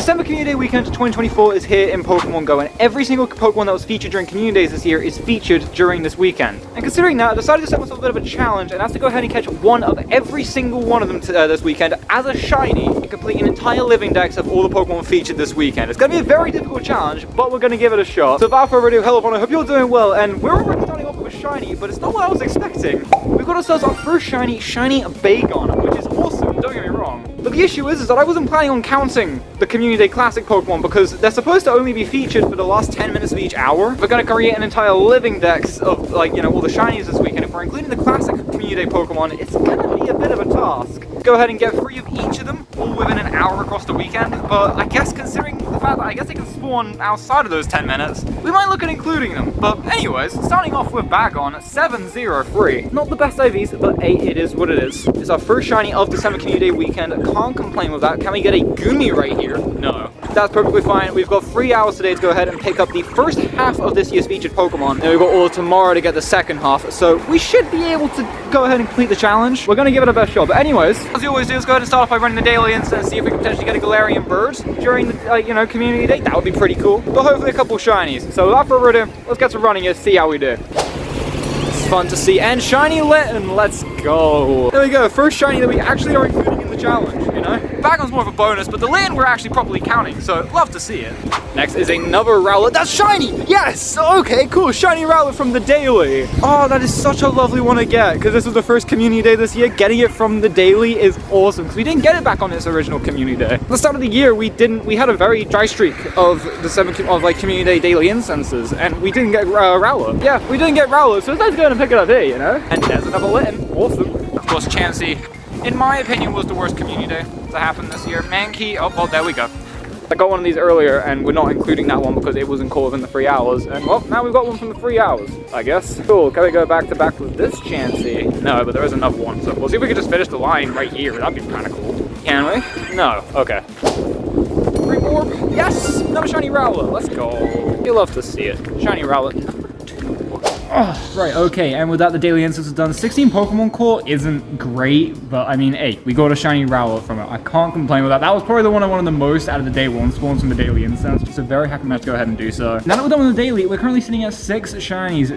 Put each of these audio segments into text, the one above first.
December Community Day Weekend 2024 is here in Pokemon Go, and every single Pokemon that was featured during Community Days this year is featured during this weekend. And considering that, I decided to set myself a bit of a challenge, and that's to go ahead and catch one of every single one of them this weekend as a shiny, and complete an entire living dex of all the Pokemon featured this weekend. It's going to be a very difficult challenge, but we're going to give it a shot. So without further ado, hello everyone, I hope you're doing well, and we're already starting off with a shiny, but it's not what I was expecting. We've got ourselves our first shiny Bagon, which is awesome, don't get me wrong. But the issue is that I wasn't planning on counting the Community Day Classic Pokemon because they're supposed to only be featured for the last 10 minutes of each hour. We're going to create an entire living dex of, like, all the shinies this weekend. If we're including the Classic Community Day Pokemon, it's going to be a bit of a task. Go ahead and get 3 of each of them, all within an hour across the weekend. But I guess considering the fact that I guess they can spawn outside of those 10 minutes, we might look at including them. But anyways, starting off with Bagon, 703. Not the best IVs, but hey, it is what it is. It's our first shiny of December Community Day Weekend. Can't complain with that. Can we get a Goomy right here? No. That's perfectly fine. We've got 3 hours today to go ahead and pick up the first half of this year's featured Pokemon. Then we've got all of tomorrow to get the second half. So we should be able to go ahead and complete the challenge. We're going to give it our best shot. But anyways, as you always do, let's go ahead and start off by running the daily instance and see if we can potentially get a Galarian bird during the, Community Day. That would be pretty cool. But hopefully a couple shinies. So without further ado, let's get to running it, see how we do. It's fun to see. And Shiny Litten, let's go. There we go, first shiny that we actually are including in the challenge, Bagon's more of a bonus, but the Litten we're actually properly counting, so love to see it. Next is another Rowlet. That's shiny! Yes! Okay, cool. Shiny Rowlet from the daily. Oh, that is such a lovely one to get, because this was the first Community Day this year. Getting it from the daily is awesome, because we didn't get it back on its original Community Day. At the start of the year, we had a very dry streak of Community Day daily instances, and we didn't get Rowlet. Yeah, we didn't get Rowlet, so let's go and pick it up here, And there's another Litten. Awesome. Of course, Chansey, in my opinion, was the worst Community Day to happen this year. Mankey, oh, well, there we go. I got one of these earlier, and we're not including that one because it wasn't caught within the 3 hours. And, well, now we've got one from the 3 hours, I guess. Cool, can we go back to back with this Chansey? No, but there is another one, so we'll see if we can just finish the line right here. That'd be kind of cool. Can we? No, okay. Ring Orb, yes! Another Shiny Rowlet, let's go. You love to see it. Shiny Rowlet. Oh, right, okay, and with that, the daily instance is done. 16 Pokemon Core isn't great, but I mean, hey, we got a shiny Rowlet from it. I can't complain with that. That was probably the one I wanted the most out of the day one spawns from the daily instance, so very happy to go ahead and do so. Now that we're done with the daily, we're currently sitting at 6 shinies,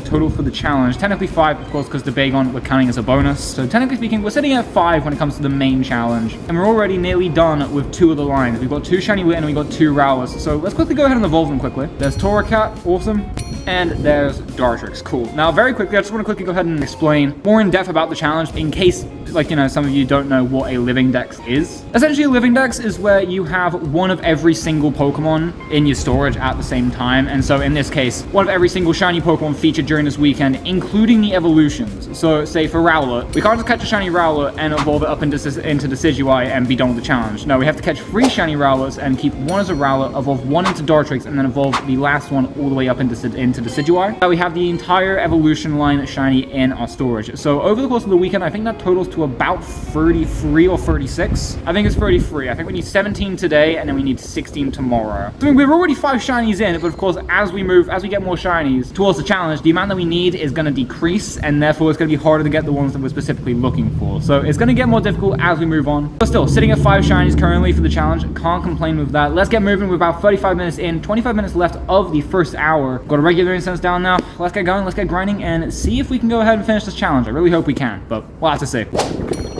total for the challenge. Technically 5, of course, because the Bagon we're counting as a bonus. So technically speaking, we're sitting at 5 when it comes to the main challenge, and we're already nearly done with 2 of the lines. We've got 2 shiny Litten and we've got 2 Rowlets, so let's quickly go ahead and evolve them quickly. There's Torracat, awesome. And there's Dartrix, cool. Now, very quickly, I just want to quickly go ahead and explain more in depth about the challenge in case, some of you don't know what a living dex is. Essentially, a living dex is where you have one of every single Pokemon in your storage at the same time. And so in this case, one of every single shiny Pokemon featured during this weekend, including the evolutions. So say for Rowlet, we can't just catch a shiny Rowlet and evolve it up into Decidueye and be done with the challenge. No, we have to catch 3 shiny Rowlets and keep 1 as a Rowlet, evolve 1 into Dartrix, and then evolve the last one all the way up into Decidueye. Now we have the entire evolution line shiny in our storage. So over the course of the weekend, I think that totals to about 33 or 36. I think it's 33. I think we need 17 today, and then we need 16 tomorrow. So I mean, we're already 5 shinies in, but of course, as we get more shinies towards the challenge, the amount that we need is going to decrease, and therefore it's going to be harder to get the ones that we're specifically looking for. So it's going to get more difficult as we move on. But still, sitting at 5 shinies currently for the challenge, can't complain with that. Let's get moving. We're about 35 minutes in, 25 minutes left of the first hour. Got a regular instance down now. Let's get going, let's get grinding, and see if we can go ahead and finish this challenge. I really hope we can, but we'll have to see.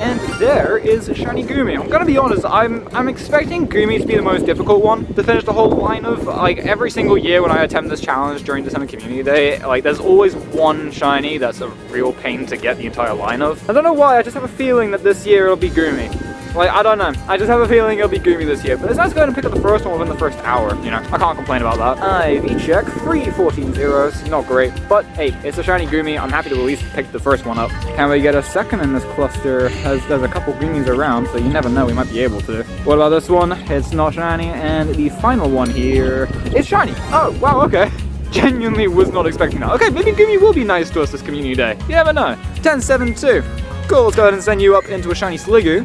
And there is Shiny Goomy. I'm gonna be honest, I'm expecting Goomy to be the most difficult one to finish the whole line of. Every single year when I attempt this challenge during December Community Day, there's always one shiny that's a real pain to get the entire line of. I don't know why, I just have a feeling that this year it'll be Goomy. I don't know. I just have a feeling it'll be Goomy this year. But it's nice to go ahead and pick up the first one within the first hour, I can't complain about that. IV check, 314 zeros. Not great. But, hey, it's a shiny Goomy. I'm happy to at least pick the first one up. Can we get a second in this cluster? There's a couple Goomies around, so you never know. We might be able to. What about this one? It's not shiny. And the final one here is shiny. Oh, wow, okay. Genuinely was not expecting that. Okay, maybe Goomy will be nice to us this Community Day. You never know. 1072. Cool, let's go ahead and send you up into a shiny Sliggoo.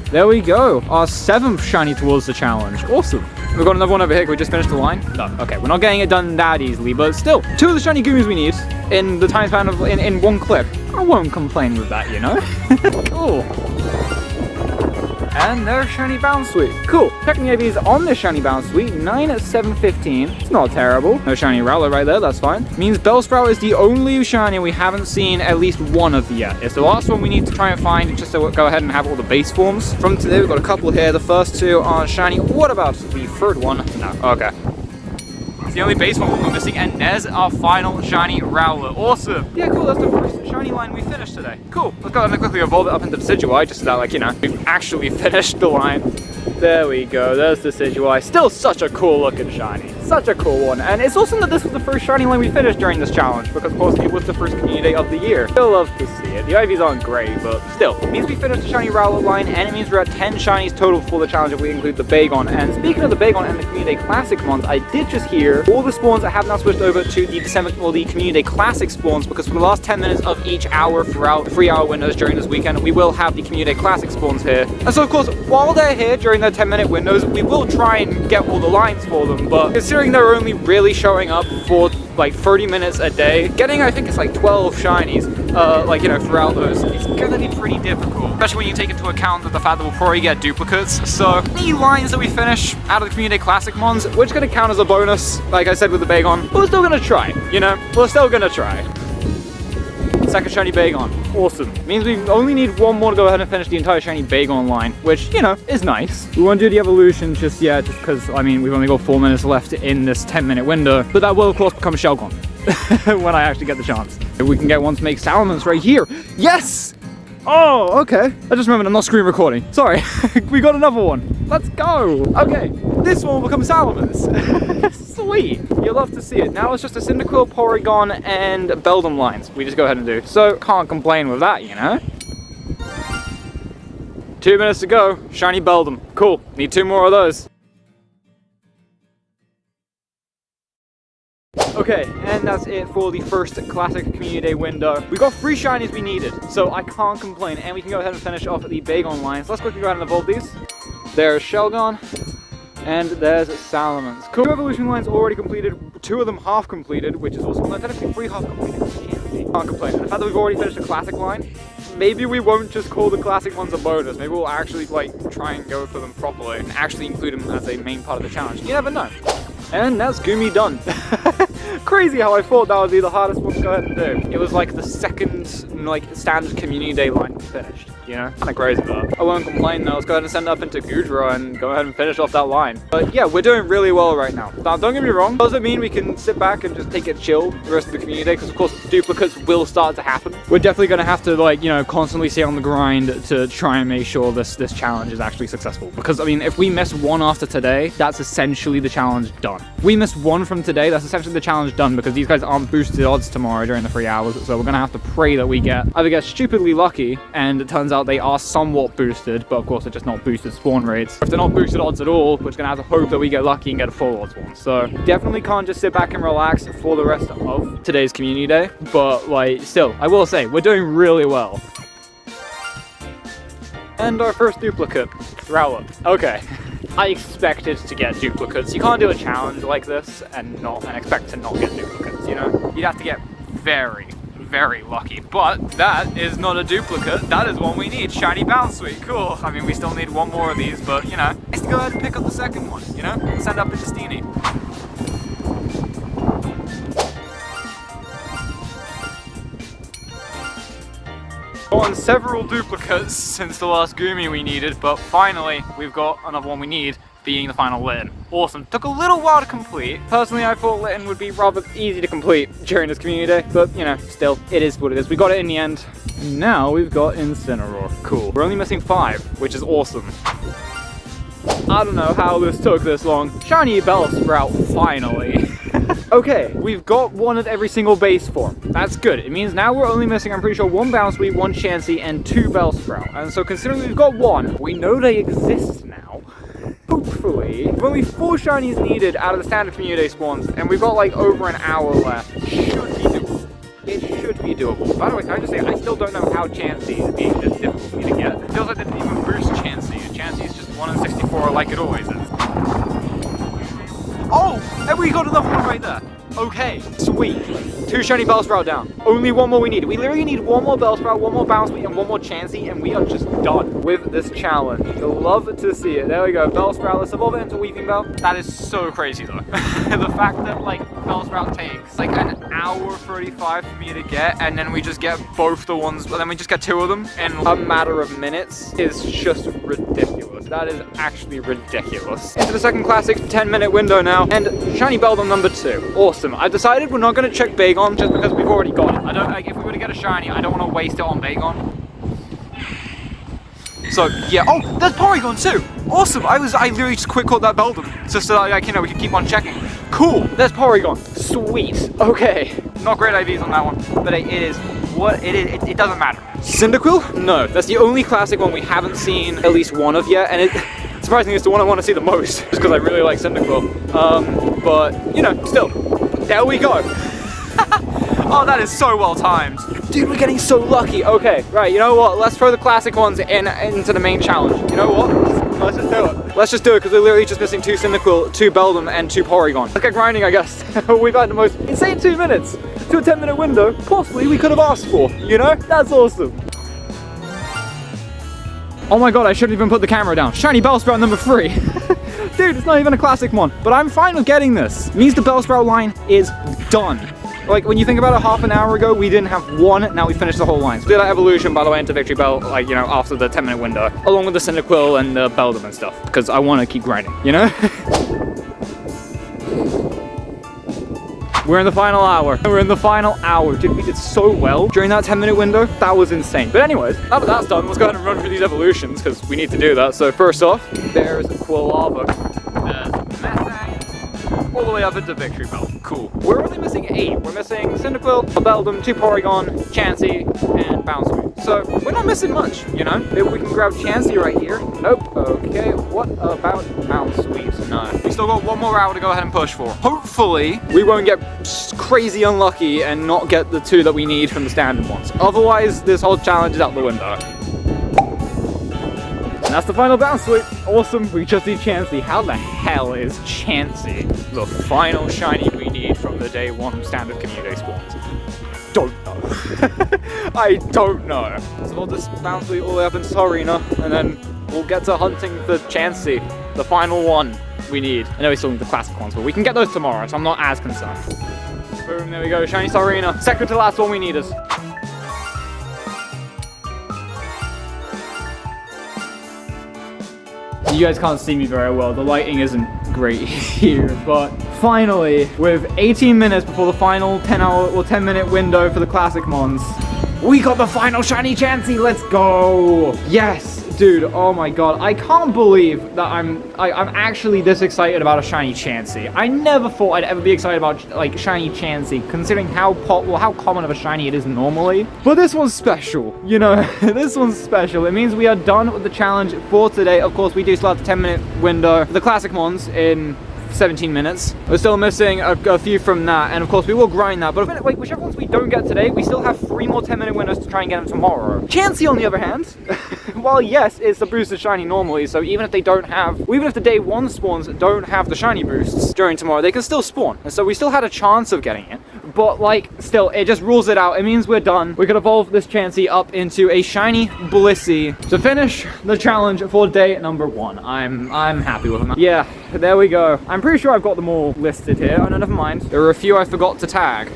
There we go, our 7th shiny towards the challenge. Awesome. We've got another one over here. Can we just finish the line? No, okay, we're not getting it done that easily, but still, 2 of the shiny Goomies we need in the time span of in one clip. I won't complain with that, Ooh. And there's Shiny Bounsweet. Cool. Checking the IVs on this Shiny Bounsweet, 9 at 715. It's not terrible. No Shiny Rowlet right there, that's fine. Means Bellsprout is the only shiny we haven't seen at least one of yet. It's the last one we need to try and find just to go ahead and have all the base forms. From today, we've got a couple here. The first two are shiny. What about the third one? No. Okay. It's the only base form we're missing, and there's our final shiny Rowlet. Awesome. Yeah, cool. That's the first shiny line we finished today. Cool. Let's go ahead and quickly evolve it up into Decidueye, just so that, like, you know, we've actually finished the line. There we go, there's the Decidueye. Still such a cool looking shiny. Such a cool one. And it's awesome that this was the first shiny line we finished during this challenge, because of course it was the first Community Day of the year. Still love to see it. The IVs aren't great, but still. It means we finished the shiny Rowlet line, and it means we're at 10 shinies total for the challenge if we include the Bagon. And speaking of the Bagon and the Community Day Classic ones, I did just hear all the spawns that have now switched over to the December or the Community Day Classic spawns, because for the last 10 minutes of each hour throughout the 3-hour windows during this weekend, we will have the Community Day Classic spawns here. And so of course, while they're here during their 10-minute windows, we will try and get all the lines for them, but considering they're only really showing up for like 30 minutes a day, getting, I think it's like 12 shinies, like, you know, throughout those, it's gonna be pretty difficult, especially when you take into account that the fact that we'll probably get duplicates. So the lines that we finish out of the Community Day Classic ones, which gonna count as a bonus, like I said with the Bagon, but we're still gonna try, you know, we're still gonna try. Second shiny Bagon. Awesome. Means we only need one more to go ahead and finish the entire shiny Bagon line, which, you know, is nice. We won't do the evolution just yet, just because, I mean, we've only got 4 minutes left in this 10-minute window, but that will, of course, become a Shelgon when I actually get the chance. If we can get one to make Salamence right here. Yes! Oh, okay. I just remembered I'm not screen recording. Sorry. We got another one. Let's go. Okay. This one will become Salamence. Sweet. You'll love to see it. Now it's just a Cyndaquil, Porygon, and Beldum lines we just go ahead and do. So, can't complain with that, you know? 2 minutes to go. Shiny Beldum. Cool. Need 2 more of those. Okay, and that's it for the first Classic Community Day window. We got 3 shinies we needed, so I can't complain. And we can go ahead and finish off the Bagon lines. Let's quickly go ahead and evolve these. There's Shelgon, and there's Salamence. Cool. 2 evolution lines already completed, 2 of them half completed, which is awesome. No, technically 3 half completed. Can't complain. And the fact that we've already finished the Classic line, maybe we won't just call the Classic ones a bonus. Maybe we'll actually, like, try and go for them properly and actually include them as a main part of the challenge. You never know. And that's Goomy done. Crazy how I thought that would be the hardest one to go ahead and do. It was like the second, like, standard Community Day line finished, you know? Kinda crazy though. I won't complain though. Let's go ahead and send it up into Goodra and go ahead and finish off that line. But yeah, we're doing really well right now. Now, don't get me wrong, doesn't mean we can sit back and just take it chill the rest of the Community Day, because of course duplicates will start to happen. We're definitely gonna have to, like, you know, constantly stay on the grind to try and make sure this challenge is actually successful. Because I mean, if we miss one after today, that's essentially the challenge done. If we miss one from today, that's essentially the challenge done, because these guys aren't boosted odds tomorrow during the 3 hours, so we're gonna have to pray that we either get stupidly lucky and it turns out they are somewhat boosted, but of course they're just not boosted spawn rates. If they're not boosted odds at all, we're just gonna have to hope that we get lucky and get a full odds one. So definitely can't just sit back and relax for the rest of today's Community Day, but like, still, I will say, we're doing really well. And our first duplicate, Rowlet. Okay. I expected to get duplicates. You can't do a challenge like this and expect to not get duplicates, you know? You'd have to get very, very lucky. But that is not a duplicate. That is one we need. Shiny Bounsweet. Cool. I mean, we still need 1 more of these, but, you know, let's go ahead and pick up the second one, you know? Send up into Steenie. Gotten several duplicates since the last Goomy we needed, but finally we've got another one we need, being the final Litten. Awesome. Took a little while to complete. Personally, I thought Litten would be rather easy to complete during this Community Day, but you know, still, it is what it is. We got it in the end. Now we've got Incineroar. Cool. We're only missing 5, which is awesome. I don't know how this took this long. Shiny Bellsprout, finally. Okay, we've got 1 of every single base form. That's good. It means now we're only missing, I'm pretty sure, 1 Bounsweet, 1 Chansey, and 2 Bellsprout. And so considering we've got 1, we know they exist now. Hopefully. We've only 4 shinies needed out of the standard Community Day spawns, and we've got like over an hour left. It should be doable. It should be doable. By the way, can I just say, I still don't know how Chansey is being this difficult for me to get. It feels like they didn't even boost Chansey, and Chansey is just 1 in 64 like it always is. Oh! And we got another one right there. Okay, sweet. 2 shiny Bellsprout down. Only one more we need. We literally need one more Bellsprout, one more Bouncewheat, and one more Chansey, and we are just done with this challenge. You'll love to see it. There we go. Bellsprout. Let's evolve it into Weaving Bell. That is so crazy, though. The fact that, like, Bellsprout takes, like, an hour 35 for me to get, and then we just get both the ones, and then we just get 2 of them in a matter of minutes is just ridiculous. That is actually ridiculous. Into the second classic 10-minute window now, and Shiny Beldum number 2. Awesome. I decided we're not going to check Bagon just because we've already got it. I don't, like, if we were to get a shiny, I don't want to waste it on Bagon. So yeah, oh, there's Porygon too. Awesome. I literally just quick caught that Beldum just so that, like, you know, we can keep on checking. Cool. There's Porygon. Sweet. Okay. Not great IVs on that one, but it is what it is. It doesn't matter. Cyndaquil? No, that's the only classic one we haven't seen at least one of yet, and it surprisingly it's the one I want to see the most, just because I really like Cyndaquil. But you know, still, there we go. Oh, that is so well timed. Dude, we're getting so lucky. Okay, right, you know what? Let's throw the classic ones into the main challenge. You know what? Let's just do it. Let's just do it, because we're literally just missing 2 Cyndaquil, 2 Beldum, and 2 Porygon. Let's get grinding, I guess. We've had the most insane 2 minutes to a 10-minute window possibly we could have asked for. You know? That's awesome. Oh my god, I shouldn't even put the camera down. Shiny Bellsprout number 3. Dude, it's not even a classic one. But I'm fine with getting this. It means the Bellsprout line is done. Like, when you think about it, half an hour ago, we didn't have one, now we finished the whole line. So we did that evolution, by the way, into Victory Bell, like, you know, after the 10-minute window, along with the Cyndaquil and the Beldum and stuff, because I want to keep grinding, you know? We're in the final hour. We're in the final hour. Dude, we did so well during that 10-minute window. That was insane. But anyways, now that that's done, let's go ahead and run through these evolutions, because we need to do that. So first off, there's Quilava. There's Methane. All the way up into Victory Bell. Cool. We're only missing 8. We're missing Cyndaquil, Beldum, 2 Porygon, Chansey, and Bouncewheat. So we're not missing much, you know? Maybe we can grab Chansey right here. Nope. Okay, what about Bouncewheat? No. We still got one more hour to go ahead and push for. Hopefully, we won't get crazy unlucky and not get the 2 that we need from the standard ones. Otherwise, this whole challenge is out the window. And that's the final Bouncewheat. Awesome, we just need Chansey. How the hell is Chansey the final shiny we need from the day 1 standard community spawns? Don't know. I don't know. So we'll just Bouncewheat all the way up into Arena, and then we'll get to hunting the Chansey, the final one we need. I know we still need the classic ones, but we can get those tomorrow, so I'm not as concerned. Boom, there we go, Shiny Arena. Second to last one we need is. You guys can't see me very well, the lighting isn't great here, but finally, with 18 minutes before the final 10-minute window for the classic mons, we got the final shiny Chansey. Let's go. Yes, dude, oh my god, I can't believe that I'm actually this excited about a shiny Chansey. I never thought I'd ever be excited about, like, shiny Chansey, considering how common of a shiny it is normally. But this one's special, you know. This one's special. It means we are done with the challenge for today. Of course, we do still have the 10-minute window for the classic mons in 17 minutes. We're still missing a few from that, and of course we will grind that, but like, whichever ones we don't get today, we still have 3 more 10-minute windows to try and get them tomorrow. Chansey, on the other hand, while yes, it's the boosted shiny normally, so even if they don't have, even if the day 1 spawns don't have the shiny boosts during tomorrow, they can still spawn, and so we still had a chance of getting it. But like, still, it just rules it out. It means we're done. We could evolve this Chansey up into a shiny Blissey to finish the challenge for day number 1. I'm happy with them. Yeah, there we go. I'm pretty sure I've got them all listed here. Oh no, never mind. There are a few I forgot to tag,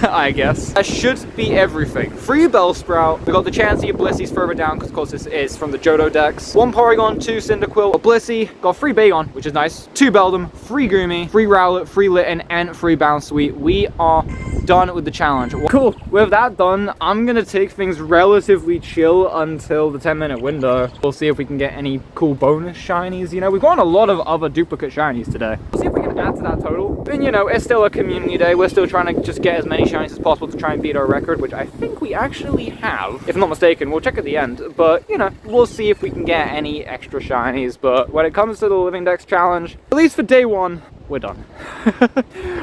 I guess. That should be everything. 3 Bellsprout. We got the Chansey and Blissey's further down, because of course this is from the Johto Dex. 1 Porygon, 2 Cyndaquil, a Blissey. Got 3 Bagon, which is nice. 2 Beldum, 3 Goomy, 3 Rowlet, 3 Litten, and 3 Bouncewheat. We are done with the challenge. Cool. With that done, I'm gonna take things relatively chill until the 10-minute window. We'll see if we can get any cool bonus shinies. You know, we've gotten a lot of other duplicate shinies today. We'll see if we can add to that total. And you know, it's still a community day. We're still trying to just get as many shinies as possible to try and beat our record, which I think we actually have. If I'm not mistaken, we'll check at the end. But, you know, we'll see if we can get any extra shinies. But when it comes to the Living Dex challenge, at least for day 1, we're done.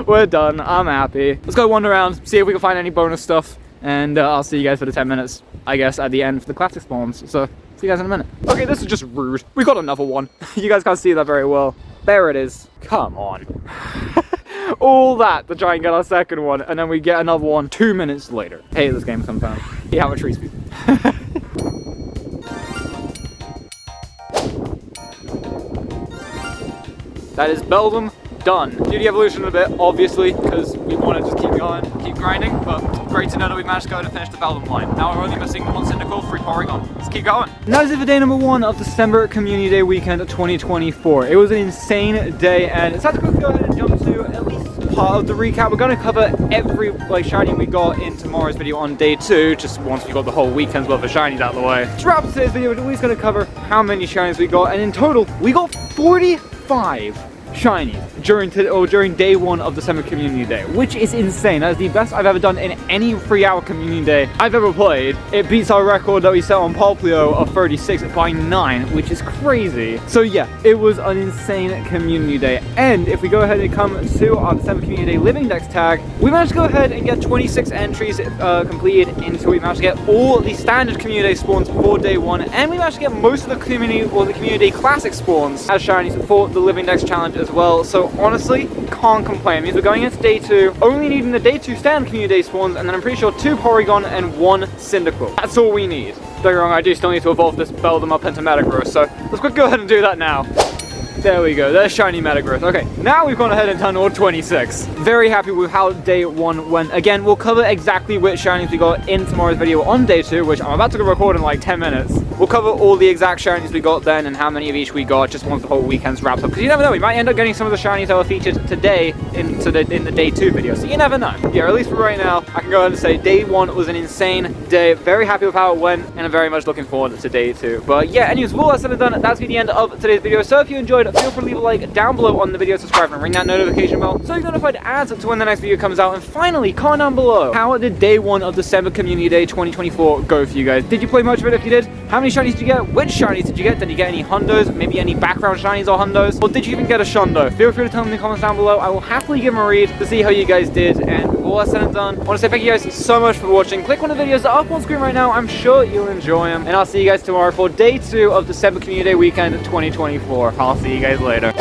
We're done. I'm happy. Let's go wander around, see if we can find any bonus stuff, and I'll see you guys for the 10 minutes, I guess, at the end for the classic spawns. So, see you guys in a minute. Okay, this is just rude. We got another one. You guys can't see that very well. There it is. Come on. All that to try and get our second one, and then we get another one 2 minutes later. I hate this game sometimes. See how it treats me. That is Beldum done. Do the evolution a bit, obviously, because we want to just keep going, keep grinding, but great to know that we managed to go and finish the Beldum line. Now we're only missing one Cyndaquil, 3 Porygon. Let's keep going. And that is it for day number 1 of December Community Day weekend 2024. It was an insane day, and it's time to go ahead and jump to at least part of the recap. We're going to cover every shiny we got in tomorrow's video on day 2, just once we got the whole weekend's worth of shinies out of the way. To wrap up today's video, we're at least going to cover how many shinies we got, and in total, we got 45 shinies during day 1 of December Community Day, which is insane. That is the best I've ever done in any 3-hour Community Day I've ever played. It beats our record that we set on Poplio of 36 by 9, which is crazy. So yeah, it was an insane Community Day. And if we go ahead and come to our December Community Day Living Dex tag, we managed to go ahead and get 26 entries completed into it. We managed to get all the standard Community Day spawns for day 1, and we managed to get most of the Community Day Classic spawns as shinies for the Living Dex challenge as well. So honestly, can't complain. It means we're going into day 2, only needing the day 2 standard Community Day spawns, and then I'm pretty sure 2 Porygon and 1 Cyndaquil. That's all we need. Don't get me wrong, I do still need to evolve this Beldum up into Metagross, so let's go ahead and do that now. There we go, there's shiny Metagross. Okay, now we've gone ahead and done all 26. Very happy with how day 1 went. Again, we'll cover exactly which shinies we got in tomorrow's video on day 2, which I'm about to record in like 10 minutes. We'll cover all the exact shinies we got then and how many of each we got just once the whole weekend's wrapped up. Because you never know, we might end up getting some of the shinies that were featured today in the day 2 video. So you never know. Yeah, at least for right now, I can go ahead and say day 1 was an insane day. Very happy with how it went, and I'm very much looking forward to day 2. But yeah, anyways, with all that said and done, that's the end of today's video. So if you enjoyed, feel free to leave a like down below on the video, subscribe, and ring that notification bell so you're notified as to when the next video comes out. And finally, comment down below, how did day 1 of December Community Day 2024 go for you guys? Did you play much of it? If you did, how many shinies did you get? Which shinies did you get? Did you get any hundos? Maybe any background shinies or hundos? Or did you even get a shundo? Feel free to tell me in the comments down below. I will happily give them a read to see how you guys did. And with all that said and done, I want to say thank you guys so much for watching. Click on the videos that are up on screen right now. I'm sure you'll enjoy them. And I'll see you guys tomorrow for day 2 of December Community Day weekend 2024. I'll see you guys later.